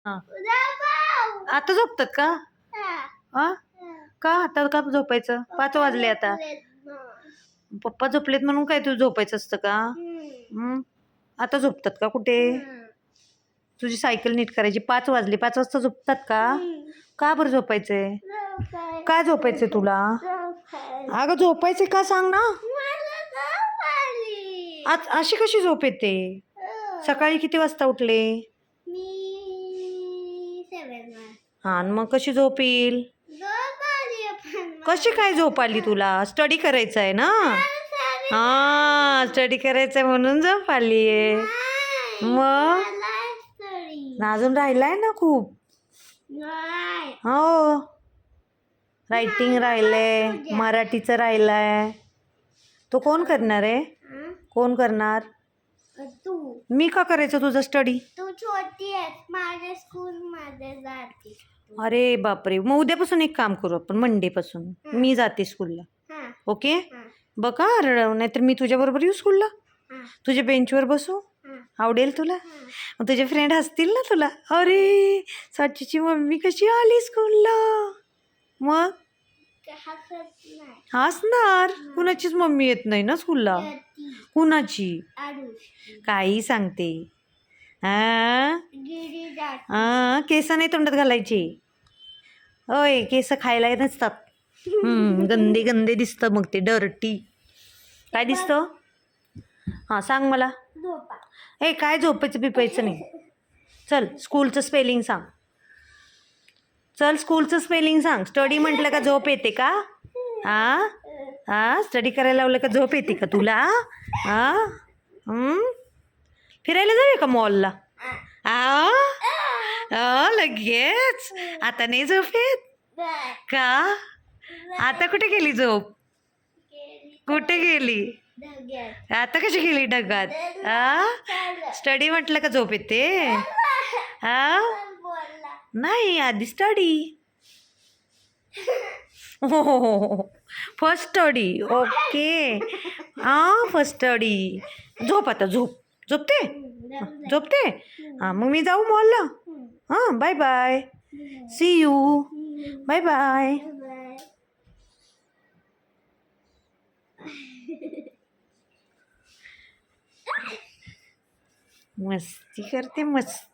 हा. आता झोपतात का? हा का आता का झोपायचं? 5 वाजले आता. पप्पा झोपलेत म्हणून काय तू झोपायचं असतं का? आता झोपतात का कुठे? तुझी सायकल नीट करायची. 5 वाजले. 5 वाजता झोपतात का? का बरं झोपायचंय? काय झोपायचंय तुला? अगं झोपायचंय का सांग ना? आज अशी कशी झोप येते? सकाळी किती वाजता उठले? हा मग कशी झोप येईल? कशी काय झोप आली तुला? स्टडी करायचं आहे ना? हा स्टडी करायचंय म्हणून झोप आलीये. मग अजून राहिलाय ना खूप. हो रायटिंग राहिलंय, मराठीचं राहिलंय. तो कोण करणार आहे? कोण करणार? तू. मी का करायचं तुझं स्टडी? तू छोटी आहेस, माझ्या स्कूल मध्ये जाते. अरे बापरे, मग उद्यापासून एक काम करू आपण, मंडे पासून मी जाते स्कूलला. ओके बघा रडव, नाहीतर मी तुझ्या बरोबर येऊ स्कूलला. तुझ्या बेंचवर बसू, आवडेल तुला? मग तुझे फ्रेंड हसतील ना तुला. अरे साचीची मम्मी कशी आली स्कूलला. मग हसणार. कुणाचीच मम्मी येत नाही ना स्कूलला. कुणाची? काही सांगते. केस नाही तोंडात घालायचे. होय केस खायला नसतात. गंदे गंदे दिसतं मग ते डर्टी. काय दिसतं? हा सांग मला. ए काय झोपायचं बिपायचं नाही. चल स्कूलचं स्पेलिंग सांग. चल स्कूलचं स्पेलिंग सांग. स्टडी म्हटलं का झोप येते का? स्टडी करायला लावलं का झोप येते का तुला? फिरायला जाऊया का मॉलला? लगेच आता नाही झोप येत का? आता कुठे गेली झोप? कुठे गेली? आता कशी गेली ढगात? स्टडी म्हटलं का झोप येते? नाही आधी स्टडी. हो first study. Okay first study. झोप आता झोप. झोपते? झोपते? मग मी जाऊ मॉलला. Bye bye. See you. Bye bye. मस्ती करते मस्त.